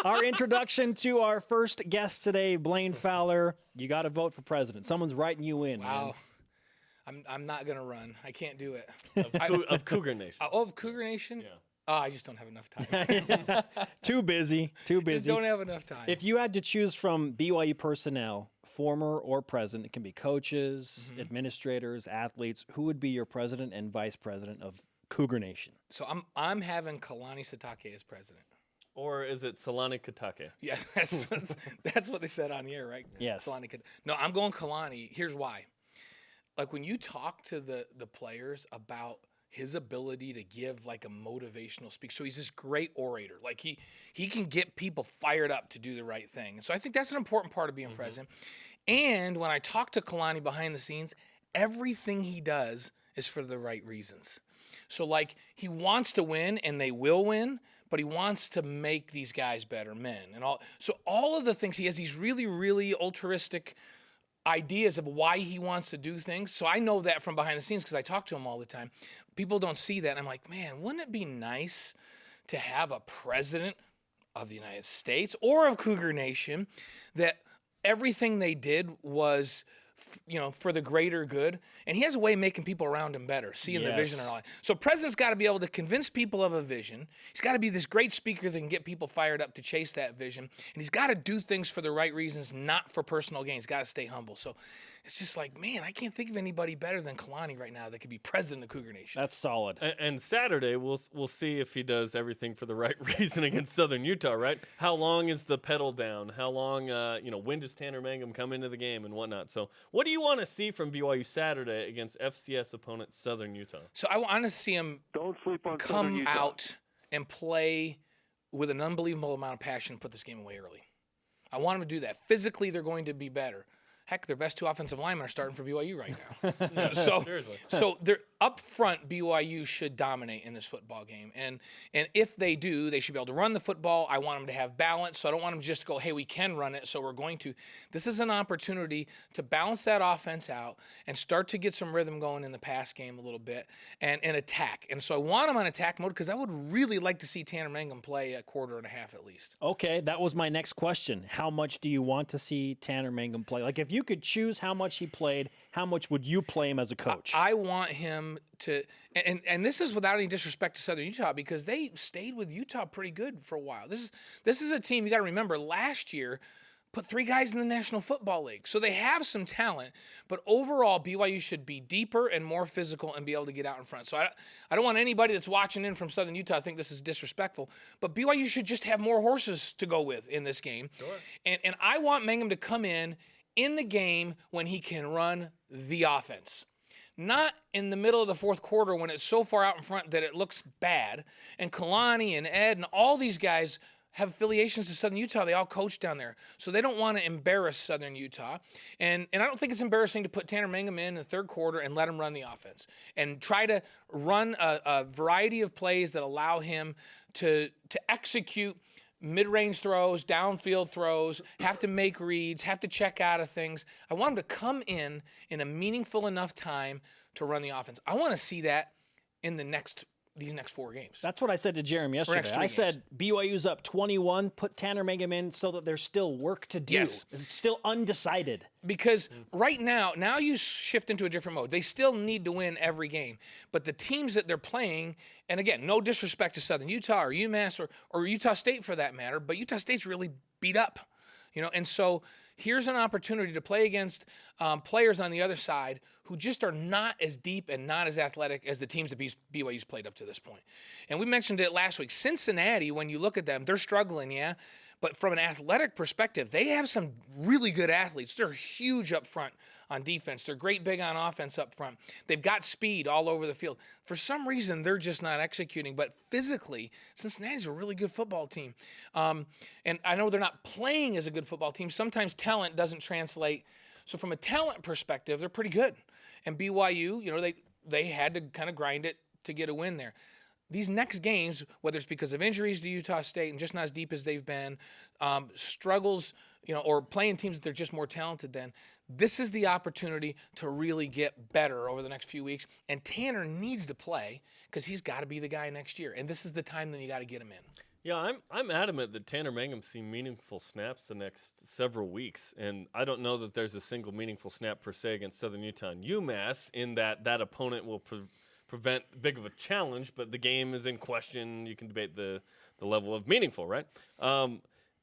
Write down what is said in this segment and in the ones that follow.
Our introduction to our first guest today, Blaine Fowler. You got to vote for president. Someone's writing you in. Wow. Man. I'm not going to run. I can't do it. Of Cougar Nation. Of Cougar Nation? Yeah. Oh, I just don't have enough time. Too busy. Just don't have enough time. If you had to choose from BYU personnel, former or present, it can be coaches, administrators, athletes, who would be your president and vice president of Cougar Nation? So I'm having Kalani Sitake as president. Or is it Solani Katake? Yeah, that's what they said on the air, right? Yes. Kalani. No, I'm going Kalani. Here's why. Like when you talk to the players about his ability to give like a motivational speech. So he's this great orator. Like he can get people fired up to do the right thing. And so I think that's an important part of being president. And when I talk to Kalani behind the scenes, everything he does is for the right reasons. So like he wants to win and they will win, but he wants to make these guys better men and all. So all of the things, he has these really, really altruistic ideas of why he wants to do things. So I know that from behind the scenes because I talk to him all the time. People don't see that. And I'm like, man, wouldn't it be nice to have a president of the United States or of Cougar Nation that everything they did was for the greater good. And he has a way of making people around him better, seeing the vision and all that. So president's got to be able to convince people of a vision. He's got to be this great speaker that can get people fired up to chase that vision. And he's got to do things for the right reasons, not for personal gain. He's got to stay humble. So it's just like, man, I can't think of anybody better than Kalani right now that could be president of Cougar Nation. That's solid. And Saturday, we'll see if he does everything for the right reason against Southern Utah, right? How long is the pedal down? How long, when does Tanner Mangum come into the game and whatnot? So what do you want to see from BYU Saturday against FCS opponent Southern Utah? So I want to see him come out and play with an unbelievable amount of passion and put this game away early. I want him to do that. Physically, they're going to be better. Heck, their best two offensive linemen are starting for BYU right now. So they're up front, BYU should dominate in this football game. And if they do, they should be able to run the football. I want them to have balance. So I don't want them just to go, hey, we can run it, so we're going to. This is an opportunity to balance that offense out and start to get some rhythm going in the pass game a little bit and attack. And so I want them on attack mode because I would really like to see Tanner Mangum play a quarter and a half at least. Okay, that was my next question. How much do you want to see Tanner Mangum play? Like if you could choose how much he played, how much would you play him as a coach? I want him to, and this is without any disrespect to Southern Utah because they stayed with Utah pretty good for a while. This is a team, you got to remember, last year put 3 guys in the National Football League. So they have some talent, but overall BYU should be deeper and more physical and be able to get out in front. So I don't want anybody that's watching in from Southern Utah to think this is disrespectful, but BYU should just have more horses to go with in this game. Sure. And I want Mangum to come in the game when he can run the offense. Not in the middle of the fourth quarter when it's so far out in front that it looks bad. And Kalani and Ed and all these guys have affiliations to Southern Utah. They all coach down there. So they don't want to embarrass Southern Utah. And I don't think it's embarrassing to put Tanner Mangum in the third quarter and let him run the offense. And try to run a variety of plays that allow him to execute mid-range throws, downfield throws, have to make reads, have to check out of things. I want him to come in a meaningful enough time to run the offense. I want to see that in these next 4 games. That's what I said to Jeremy yesterday. I said BYU's up 21, put Tanner Mangum in so that there's still work to do. Yes. It's still undecided. Because right now you shift into a different mode. They still need to win every game. But the teams that they're playing, and again, no disrespect to Southern Utah or UMass or Utah State for that matter, but Utah State's really beat up. And so here's an opportunity to play against players on the other side who just are not as deep and not as athletic as the teams that BYU's played up to this point. And we mentioned it last week. Cincinnati, when you look at them, they're struggling, yeah. But from an athletic perspective, they have some really good athletes. They're huge up front on defense. They're great big on offense up front. They've got speed all over the field. For some reason, they're just not executing. But physically, Cincinnati's a really good football team. And I know they're not playing as a good football team. Sometimes talent doesn't translate. So from a talent perspective, they're pretty good. And BYU, they had to kind of grind it to get a win there. These next games, whether it's because of injuries to Utah State and just not as deep as they've been, struggles, or playing teams that they're just more talented than, this is the opportunity to really get better over the next few weeks. And Tanner needs to play because he's got to be the guy next year. And this is the time that you got to get him in. Yeah, I'm adamant that Tanner Mangum see meaningful snaps the next several weeks, and I don't know that there's a single meaningful snap per se against Southern Utah and UMass in that opponent will prevent big of a challenge, but the game is in question. You can debate the level of meaningful, right?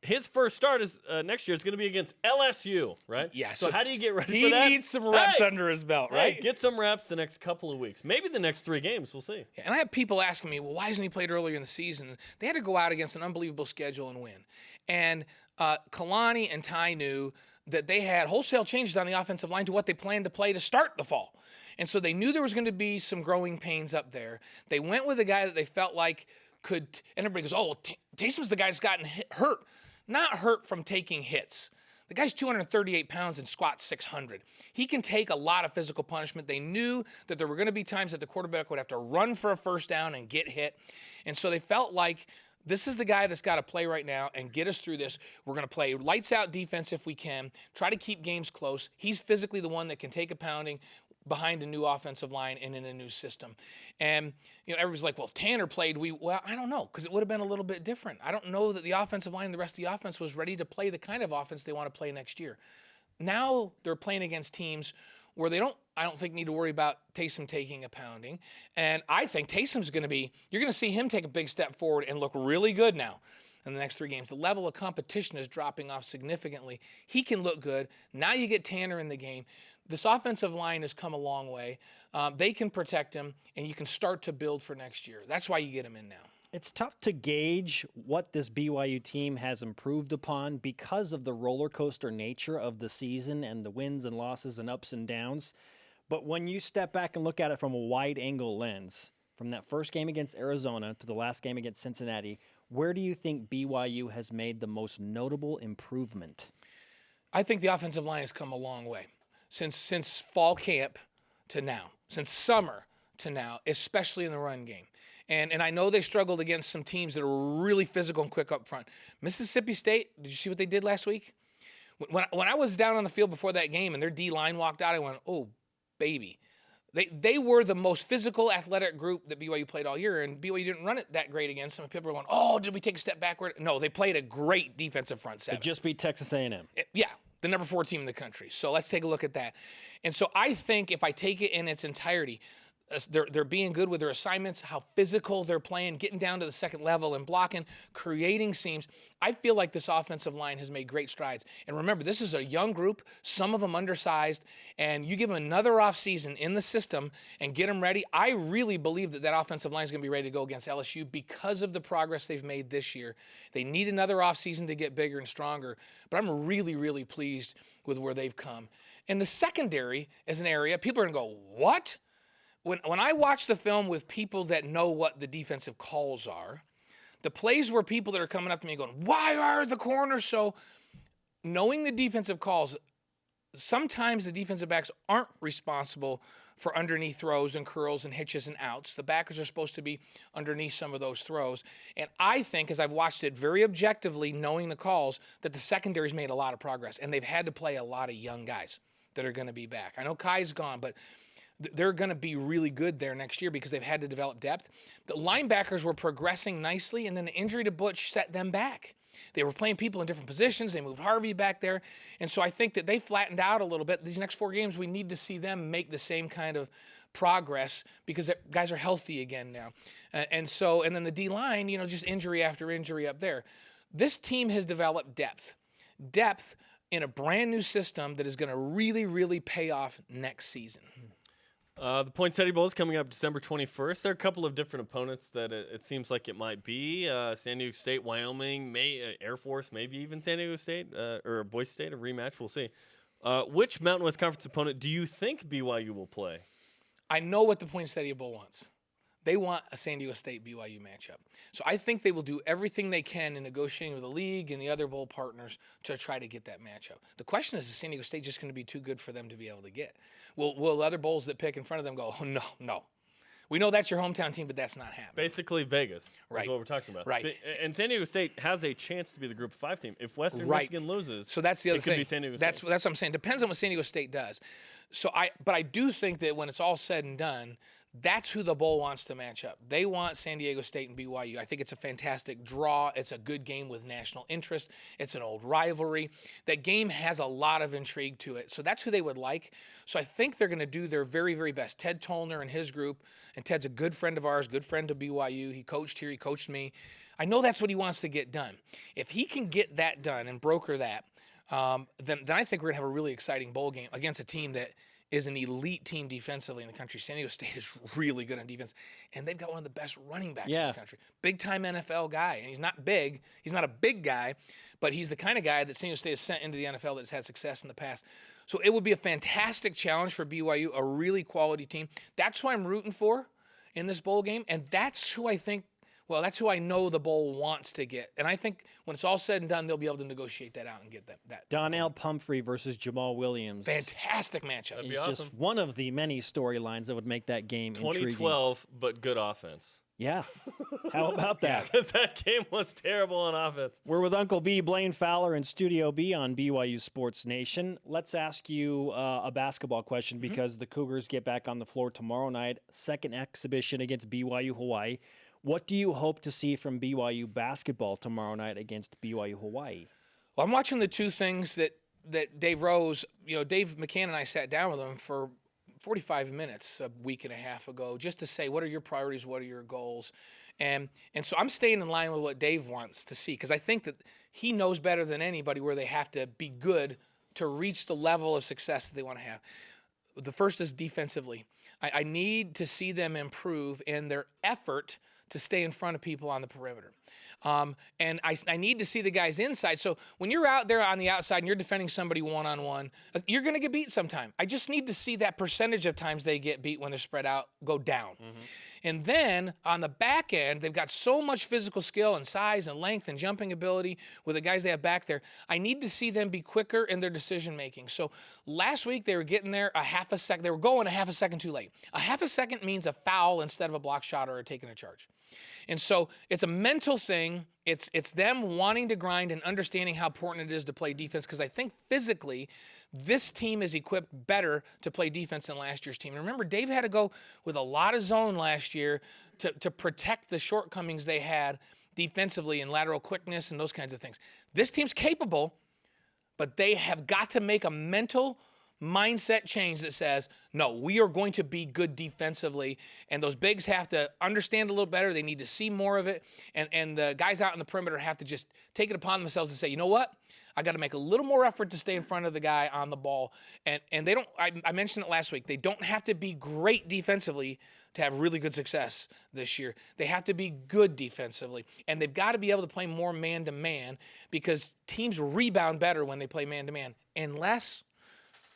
His first start is next year. It's going to be against LSU, right? Yeah. So how do you get ready he for that? needs some reps under his belt, right? Hey, get some reps the next couple of weeks. Maybe the next 3 games. We'll see. And I have people asking me, well, why hasn't he played earlier in the season? They had to go out against an unbelievable schedule and win. And Kalani and Ty knew that they had wholesale changes on the offensive line to what they planned to play to start the fall. And so they knew there was going to be some growing pains up there. They went with a guy that they felt like could, and everybody goes, oh, well, Taysom's the guy that's gotten hurt. Not hurt from taking hits. The guy's 238 pounds and squats 600. He can take a lot of physical punishment. They knew that there were going to be times that the quarterback would have to run for a first down and get hit. And so they felt like this is the guy that's got to play right now and get us through this. We're going to play lights out defense if we can, try to keep games close. He's physically the one that can take a pounding behind a new offensive line and in a new system. And, everybody's like, well, if Tanner played, well, I don't know, because it would have been a little bit different. I don't know that the offensive line and the rest of the offense was ready to play the kind of offense they want to play next year. Now they're playing against teams where I don't think need to worry about Taysom taking a pounding. And I think Taysom's you're going to see him take a big step forward and look really good now in the next 3 games. The level of competition is dropping off significantly. He can look good. Now you get Tanner in the game. This offensive line has come a long way. They can protect him, and you can start to build for next year. That's why you get him in now. It's tough to gauge what this BYU team has improved upon because of the roller coaster nature of the season and the wins and losses and ups and downs. But when you step back and look at it from a wide angle lens, from that first game against Arizona to the last game against Cincinnati, where do you think BYU has made the most notable improvement? I think the offensive line has come a long way. Since fall camp to now, since summer to now, especially in the run game. And I know they struggled against some teams that are really physical and quick up front. Mississippi State, did you see what they did last week? When I was down on the field before that game and their D-line walked out, I went, oh, baby. They were the most physical, athletic group that BYU played all year, and BYU didn't run it that great against them. People were going, oh, did we take a step backward? No, they played a great defensive front seven. To just beat Texas A&M. Yeah. The number 4 team in the country. So let's take a look at that. And so I think if I take it in its entirety, they're being good with their assignments, how physical they're playing, getting down to the second level and blocking, creating seams. I feel like this offensive line has made great strides. And remember, this is a young group, some of them undersized, and you give them another offseason in the system and get them ready. I really believe that offensive line is going to be ready to go against LSU because of the progress they've made this year. They need another offseason to get bigger and stronger, but I'm really, really pleased with where they've come. And the secondary is an area people are going to go, what? When I watch the film with people that know what the defensive calls are, the plays where people that are coming up to me going, why are the corners so? Knowing the defensive calls, sometimes the defensive backs aren't responsible for underneath throws and curls and hitches and outs. The backers are supposed to be underneath some of those throws. And I think, as I've watched it very objectively, knowing the calls, that the secondary's made a lot of progress. And they've had to play a lot of young guys that are going to be back. I know Kai's gone, but they're going to be really good there next year because they've had to develop depth. The linebackers were progressing nicely, and then the injury to Butch set them back. They were playing people in different positions. They moved Harvey back there. And so I think that they flattened out a little bit. These next 4 games, we need to see them make the same kind of progress because guys are healthy again now. And then the D-line, just injury after injury up there. This team has developed depth in a brand new system that is going to really, really pay off next season. The Poinsettia Bowl is coming up December 21st. There are a couple of different opponents that it seems like it might be. San Diego State, Wyoming, Air Force, maybe even San Diego State or Boise State, a rematch. We'll see. Which Mountain West Conference opponent do you think BYU will play? I know what the Poinsettia Bowl wants. They want a San Diego State-BYU matchup. So I think they will do everything they can in negotiating with the league and the other bowl partners to try to get that matchup. The question is San Diego State just going to be too good for them to be able to get? Will other bowls that pick in front of them go, oh, no. We know that's your hometown team, but that's not happening. Basically Vegas right. is what we're talking about. Right. And San Diego State has a chance to be the Group of 5 team. If Western Michigan loses, so that's the other it thing. could be San Diego State. That's what I'm saying. Depends on what San Diego State does. But I do think that when it's all said and done, That's who the bowl wants to match up. They want San Diego State and BYU. I think it's a fantastic draw. It's a good game with national interest. It's an old rivalry. That game has a lot of intrigue to it. So that's who they would like. So I think they're going to do their very, very best. Ted Tollner and his group, and Ted's a good friend of ours, good friend to BYU. He coached here. He coached me. I know that's what he wants to get done. If he can get that done and broker that, then I think we're going to have a really exciting bowl game against a team that is an elite team defensively in the country. San Diego State is really good on defense, and they've got one of the best running backs in the country. Big-time NFL guy, and he's not big. He's not a big guy, but he's the kind of guy that San Diego State has sent into the NFL that has had success in the past. So it would be a fantastic challenge for BYU, a really quality team. That's who I'm rooting for in this bowl game, and that's who I think Well, that's who I know the bowl wants to get. And I think when it's all said and done, they'll be able to negotiate that out and get that. Donnell Pumphrey versus Jamal Williams. Fantastic matchup. That'd be It's awesome. just one of the many storylines that would make that game intriguing. 2012, but good offense. Yeah. How about that? Because that game was terrible on offense. We're with Uncle B, Blaine Fowler, in Studio B on BYU Sports Nation. Let's ask you a basketball question because the Cougars get back on the floor tomorrow night. Second exhibition against BYU Hawaii. What do you hope to see from BYU basketball tomorrow night against BYU Hawaii? Well, I'm watching the two things that Dave Rose, Dave McCann and I sat down with him for 45 minutes a week and a half ago just to say, what are your priorities? What are your goals? And so I'm staying in line with what Dave wants to see because I think that he knows better than anybody where they have to be good to reach the level of success that they want to have. The first is defensively. I need to see them improve in their effort to stay in front of people on the perimeter. And I need to see the guys inside. So when you're out there on the outside and you're defending somebody one-on-one, you're going to get beat sometime. I just need to see that percentage of times they get beat when they're spread out go down. Mm-hmm. And then on the back end, they've got so much physical skill and size and length and jumping ability with the guys they have back there. I need to see them be quicker in their decision-making. So last week they were getting there a half a second. They were going a half a second too late. A half a second means a foul instead of a block shot or taking a charge. And so it's a mental thing. It's them wanting to grind and understanding how important it is to play defense because I think physically this team is equipped better to play defense than last year's team. And remember, Dave had to go with a lot of zone last year to protect the shortcomings they had defensively and lateral quickness and those kinds of things. This team's capable, but they have got to make a mental mindset change that says, no, we are going to be good defensively, and those bigs have to understand a little better. They need to see more of it, and the guys out in the perimeter have to just take it upon themselves and say, you know what? I got to make a little more effort to stay in front of the guy on the ball. And they don't, I mentioned it last week, they don't have to be great defensively to have really good success this year. They have to be good defensively. And they've got to be able to play more man-to-man because teams rebound better when they play man-to-man, unless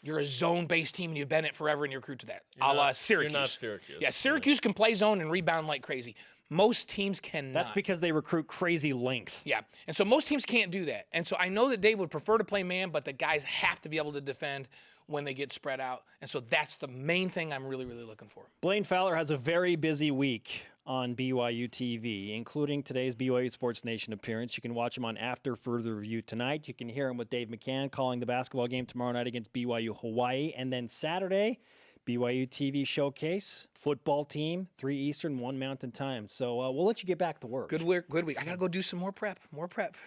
you're a zone-based team and you've been it forever and you're recruit to that, a la Syracuse. You're not Syracuse. Yeah, Syracuse can play zone and rebound like crazy. Most teams cannot. That's because they recruit crazy length. Yeah, and so most teams can't do that. And so I know that Dave would prefer to play man, but the guys have to be able to defend when they get spread out. And so that's the main thing I'm really, really looking for. Blaine Fowler has a very busy week on BYUtv, including today's BYU Sports Nation appearance. You can watch him on After Further Review tonight. You can hear him with Dave McCann calling the basketball game tomorrow night against BYU Hawaii. And then Saturday, BYUtv Showcase, football team, 3 Eastern, 1 Mountain Time. So we'll let you get back to work. Good week. I got to go do some more prep.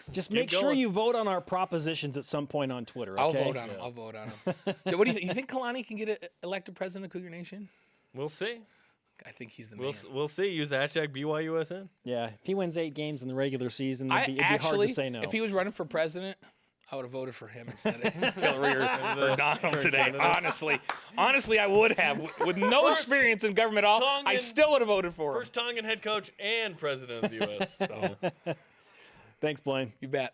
Just Keep make sure going. you vote on our propositions at some point on Twitter, okay? I'll vote on them. What do you think? You think Kalani can get elected president of Cougar Nation? We'll see. I think he's the man. We'll see. Use the hashtag BYUSN. Yeah, if he wins 8 games in the regular season, it'd be hard to say no. If he was running for president, I would have voted for him instead of Hillary or Donald today. Honestly, I would have. With no experience in government at all, I still would have voted for him. First Tongan head coach and president of the U.S. So. Thanks, Blaine. You bet.